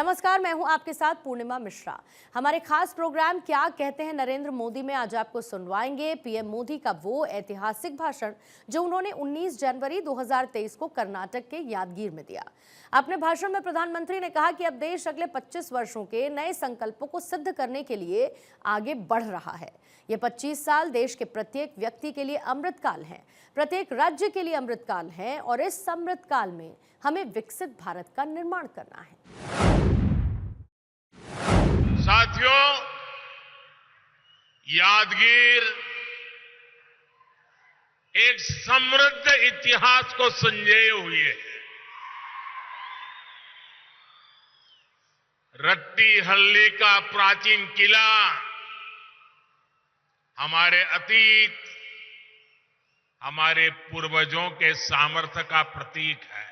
नमस्कार, मैं हूं आपके साथ पूर्णिमा मिश्रा। हमारे खास प्रोग्राम क्या कहते हैं नरेंद्र मोदी में आज आपको सुनवाएंगे पीएम मोदी का वो ऐतिहासिक भाषण जो उन्होंने 19 जनवरी 2023 को कर्नाटक के यादगीर में दिया। अपने भाषण में प्रधानमंत्री ने कहा कि अब देश अगले 25 वर्षों के नए संकल्पों को सिद्ध करने के लिए आगे बढ़ रहा है। ये 25 साल देश के प्रत्येक व्यक्ति के लिए अमृतकाल है, प्रत्येक राज्य के लिए अमृतकाल है और इस अमृतकाल में हमें विकसित भारत का निर्माण करना है। साथियों, यादगीर एक समृद्ध इतिहास को संजोए हुए है। रट्टीहल्ली का प्राचीन किला हमारे अतीत, हमारे पूर्वजों के सामर्थ्य का प्रतीक है।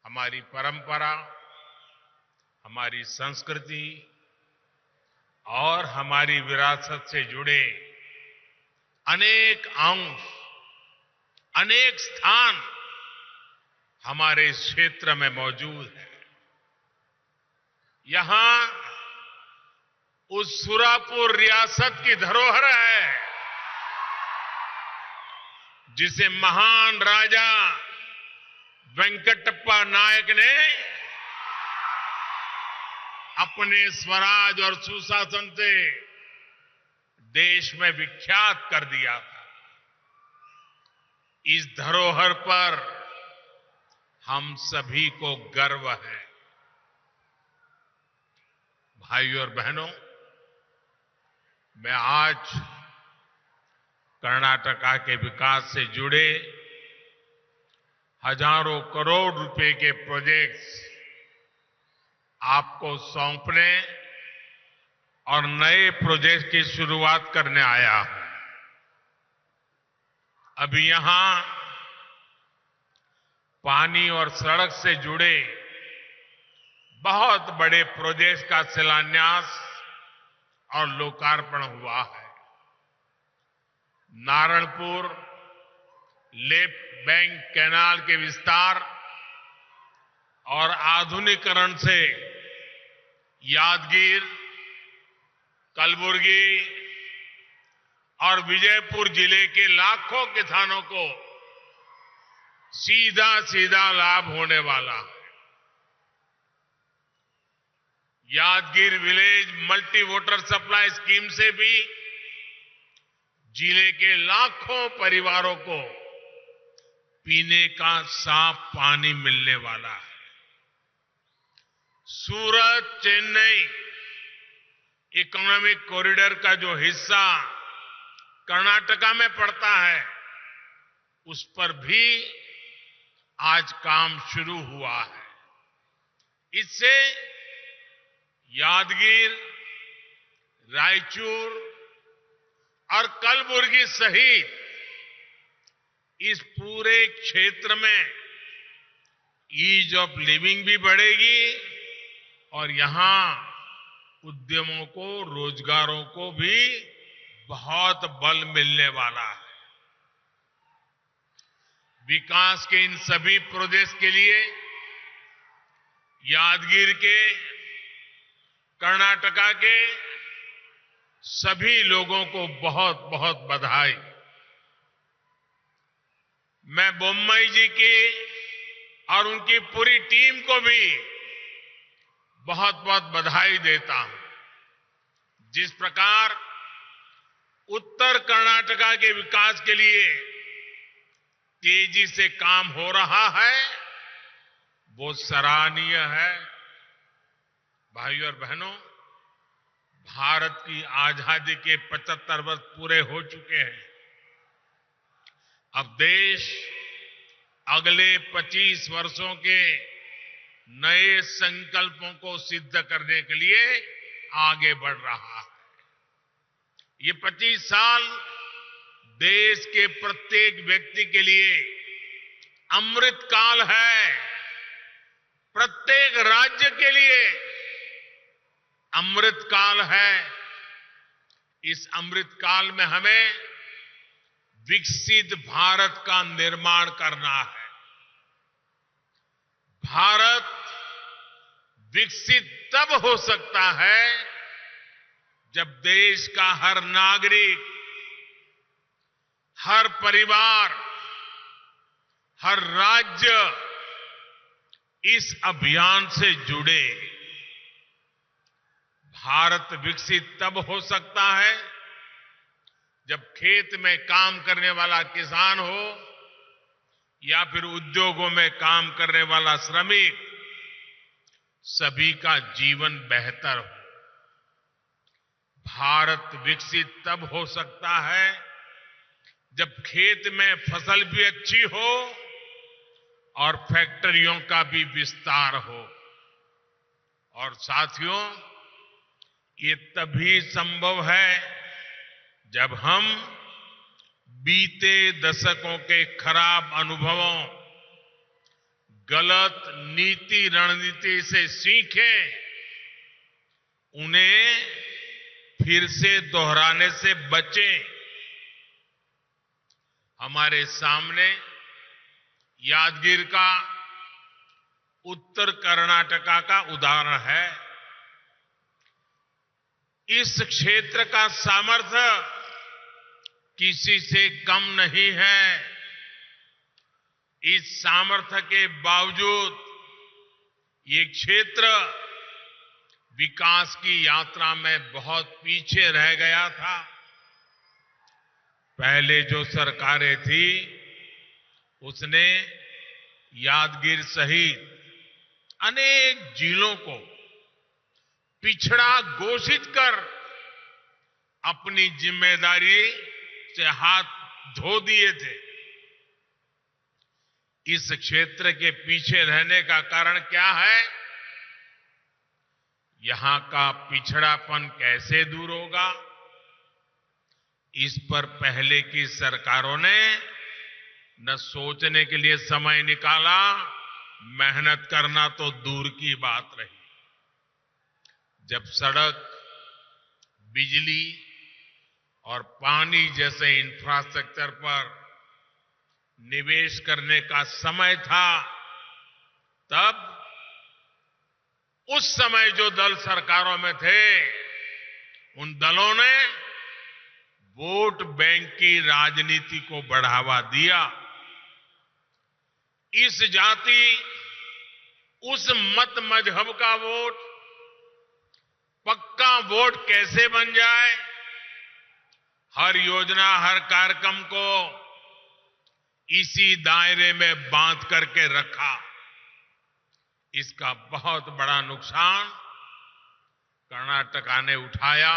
हमारी परंपरा, हमारी संस्कृति और हमारी विरासत से जुड़े अनेक अंश, अनेक स्थान हमारे इस क्षेत्र में मौजूद है। यहां उस सुरापुर रियासत की धरोहर है जिसे महान राजा वेंकटप्पा नायक ने अपने स्वराज और सुशासन से देश में विख्यात कर दिया था। इस धरोहर पर हम सभी को गर्व है। भाइयों और बहनों, मैं आज कर्नाटका के विकास से जुड़े हजारों करोड़ रुपए के प्रोजेक्ट्स आपको सौंपने और नए प्रोजेक्ट की शुरुआत करने आया हूं। अभी यहां पानी और सड़क से जुड़े बहुत बड़े प्रोजेक्ट का शिलान्यास और लोकार्पण हुआ है। नारायणपुर लेफ्ट बैंक कैनाल के विस्तार और आधुनिकीकरण से यादगीर, कलबुर्गी और विजयपुर जिले के लाखों किसानों को सीधा सीधा लाभ होने वाला है। Yadgir village multi water supply scheme से भी जिले के लाखों परिवारों को पीने का साफ पानी मिलने वाला है। सूरत चेन्नई इकोनॉमिक कॉरिडोर का जो हिस्सा कर्नाटका में पड़ता है, उस पर भी आज काम शुरू हुआ है। इससे यादगीर, रायचूर और कलबुर्गी सहित इस पूरे क्षेत्र में ईज ऑफ लिविंग भी बढ़ेगी और यहां उद्यमों को, रोजगारों को भी बहुत बल मिलने वाला है। विकास के इन सभी प्रोजेक्ट्स के लिए यादगीर के, कर्नाटका के सभी लोगों को बहुत बहुत बधाई। मैं बोम्मई जी की और उनकी पूरी टीम को भी बहुत बहुत बधाई देता हूं। जिस प्रकार उत्तर कर्नाटका के विकास के लिए तेजी से काम हो रहा है, वो सराहनीय है। भाइयों और बहनों, भारत की आजादी के 75 वर्ष पूरे हो चुके हैं। अब देश अगले 25 वर्षों के नए संकल्पों को सिद्ध करने के लिए आगे बढ़ रहा है। ये 25 साल देश के प्रत्येक व्यक्ति के लिए अमृतकाल है। प्रत्येक राज्य के लिए अमृतकाल है। इस अमृतकाल में हमें विकसित भारत का निर्माण करना है। भारत विकसित तब हो सकता है जब देश का हर नागरिक, हर परिवार, हर राज्य इस अभियान से जुड़े। भारत विकसित तब हो सकता है जब खेत में काम करने वाला किसान हो या फिर उद्योगों में काम करने वाला श्रमिक, सभी का जीवन बेहतर हो। भारत विकसित तब हो सकता है जब खेत में फसल भी अच्छी हो और फैक्ट्रियों का भी विस्तार हो। और साथियों, ये तभी संभव है जब हम बीते दशकों के खराब अनुभवों, गलत नीति रणनीति से सीखें, उन्हें फिर से दोहराने से बचें। हमारे सामने यादगीर का उत्तर कर्नाटका का उदाहरण है। इस क्षेत्र का सामर्थ्य किसी से कम नहीं है। इस सामर्थ्य के बावजूद ये क्षेत्र विकास की यात्रा में बहुत पीछे रह गया था। पहले जो सरकारें थी उसने यादगीर सहित अनेक जिलों को पिछड़ा घोषित कर अपनी जिम्मेदारी से हाथ धो दिए थे। इस क्षेत्र के पीछे रहने का कारण क्या है? यहां का पिछड़ापन कैसे दूर होगा? इस पर पहले की सरकारों ने न सोचने के लिए समय निकाला, मेहनत करना तो दूर की बात रही। जब सड़क, बिजली और पानी जैसे इंफ्रास्ट्रक्चर पर निवेश करने का समय था, तब उस समय जो दल सरकारों में थे, उन दलों ने वोट बैंक की राजनीति को बढ़ावा दिया। इस जाति, उस मत मजहब का वोट पक्का वोट कैसे बन जाए, हर योजना, हर कार्यक्रम को इसी दायरे में बांध करके रखा। इसका बहुत बड़ा नुकसान कर्नाटका ने उठाया,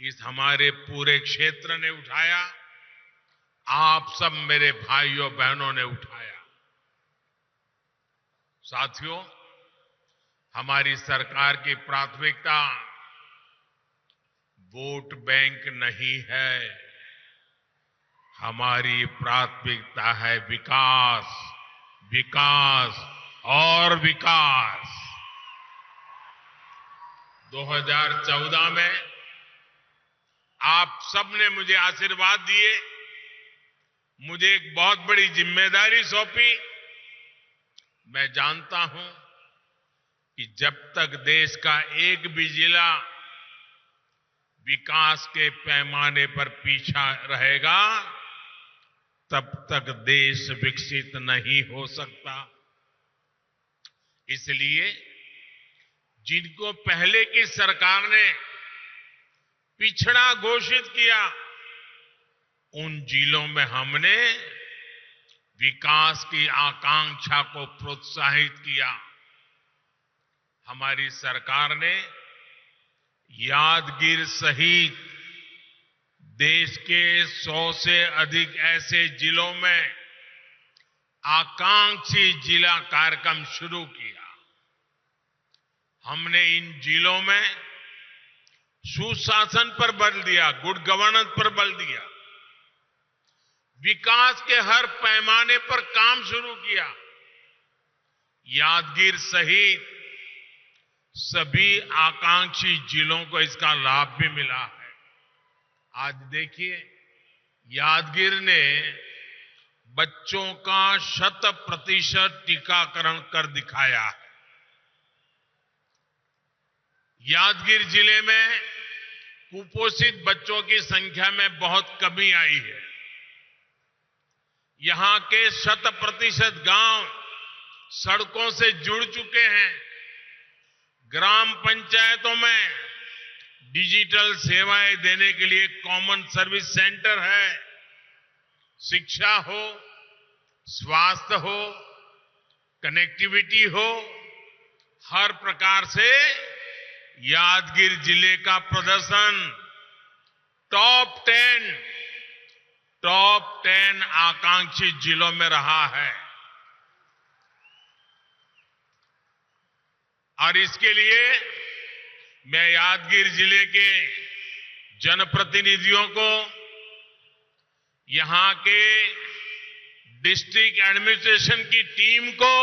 इस हमारे पूरे क्षेत्र ने उठाया, आप सब मेरे भाइयों बहनों ने उठाया। साथियों, हमारी सरकार की प्राथमिकता वोट बैंक नहीं है, हमारी प्राथमिकता है विकास, विकास और विकास। 2014 में आप सबने मुझे आशीर्वाद दिए, मुझे एक बहुत बड़ी जिम्मेदारी सौंपी। मैं जानता हूं कि जब तक देश का एक भी जिला विकास के पैमाने पर पीछा रहेगा, तब तक देश विकसित नहीं हो सकता। इसलिए जिनको पहले की सरकार ने पिछड़ा घोषित किया, उन जिलों में हमने विकास की आकांक्षा को प्रोत्साहित किया। हमारी सरकार ने यादगीर सहित देश के 100 से अधिक ऐसे जिलों में आकांक्षी जिला कार्यक्रम शुरू किया। हमने इन जिलों में सुशासन पर बल दिया, गुड गवर्नेंस पर बल दिया, विकास के हर पैमाने पर काम शुरू किया। यादगीर सहित सभी आकांक्षी जिलों को इसका लाभ भी मिला है। आज देखिए, यादगीर ने बच्चों का 100% टीकाकरण कर दिखाया है। यादगीर जिले में कुपोषित बच्चों की संख्या में बहुत कमी आई है। यहां के 100% गांव सड़कों से जुड़ चुके हैं। ग्राम पंचायतों में डिजिटल सेवाएं देने के लिए कॉमन सर्विस सेंटर है। शिक्षा हो, स्वास्थ्य हो, कनेक्टिविटी हो, हर प्रकार से यादगीर जिले का प्रदर्शन टॉप 10 आकांक्षी जिलों में रहा है। और इसके लिए मैं यादगीर जिले के जनप्रतिनिधियों को, यहां के डिस्ट्रिक्ट एडमिनिस्ट्रेशन की टीम को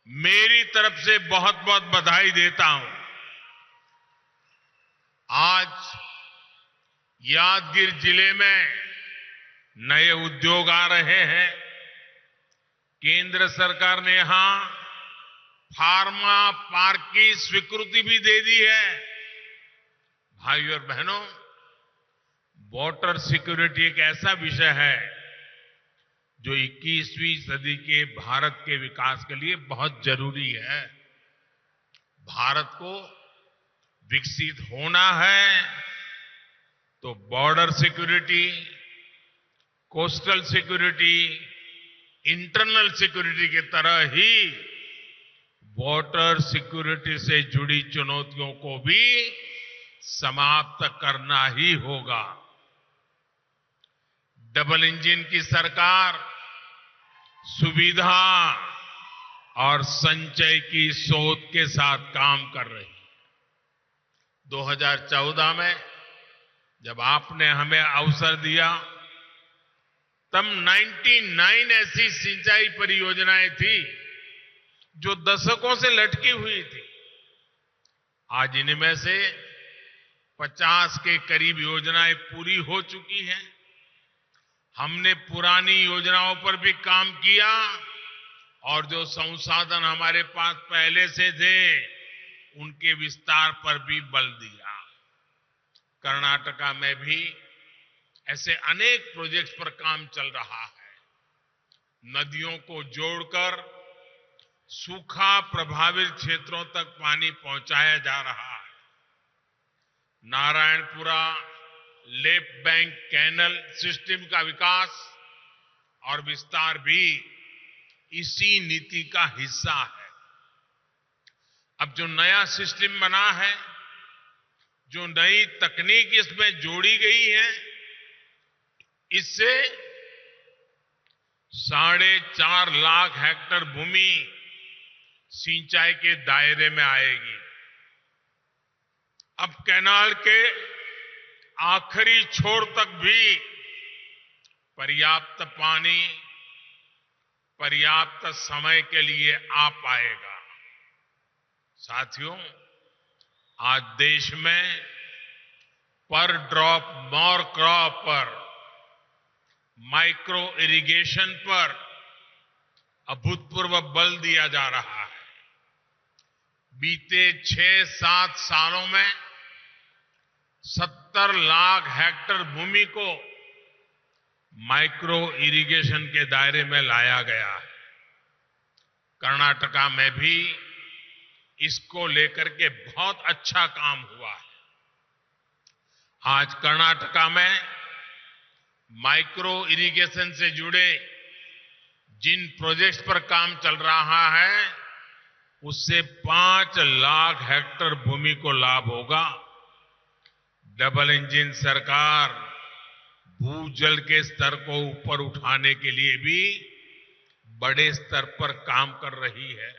मेरी तरफ से बहुत बहुत बधाई देता हूं। आज यादगीर जिले में नए उद्योग आ रहे हैं। केंद्र सरकार ने यहां फार्मा पार्क की स्वीकृति भी दे दी है। भाइयों और बहनों, वाटर सिक्योरिटी एक ऐसा विषय है जो 21वीं सदी के भारत के विकास के लिए बहुत जरूरी है। भारत को विकसित होना है तो border security, coastal security, internal security की तरह ही वाटर सिक्योरिटी से जुड़ी चुनौतियों को भी समाप्त करना ही होगा। डबल इंजन की सरकार सुविधा और संचय की सोच के साथ काम कर रही है। 2014 में जब आपने हमें अवसर दिया, तब 99 ऐसी सिंचाई परियोजनाएं थी जो दशकों से लटकी हुई थी। आज इनमें से 50 के करीब योजनाएं पूरी हो चुकी हैं। हमने पुरानी योजनाओं पर भी काम किया और जो संसाधन हमारे पास पहले से थे उनके विस्तार पर भी बल दिया। कर्नाटका में भी ऐसे अनेक प्रोजेक्ट्स पर काम चल रहा है। नदियों को जोड़कर सूखा प्रभावित क्षेत्रों तक पानी पहुंचाया जा रहा है। Narayanpura left bank canal system का विकास और विस्तार भी इसी नीति का हिस्सा है। अब जो नया सिस्टम बना है, जो नई तकनीक इसमें जोड़ी गई है, इससे 4.5 लाख हेक्टेयर भूमि सिंचाई के दायरे में आएगी। अब कैनाल के आखिरी छोर तक भी पर्याप्त पानी पर्याप्त समय के लिए आ पाएगा। साथियों, आज देश में पर ड्रॉप मोर क्रॉप पर, माइक्रो इरिगेशन पर अभूतपूर्व बल दिया जा रहा है। बीते 6-7 सालों में 70 लाख हेक्टेयर भूमि को माइक्रो इरिगेशन के दायरे में लाया गया है। कर्नाटका में भी इसको लेकर के बहुत अच्छा काम हुआ है। आज कर्नाटका में माइक्रो इरिगेशन से जुड़े जिन प्रोजेक्ट्स पर काम चल रहा है, उससे 5 लाख हेक्टेयर भूमि को लाभ होगा। डबल इंजन सरकार भूजल के स्तर को ऊपर उठाने के लिए भी बड़े स्तर पर काम कर रही है।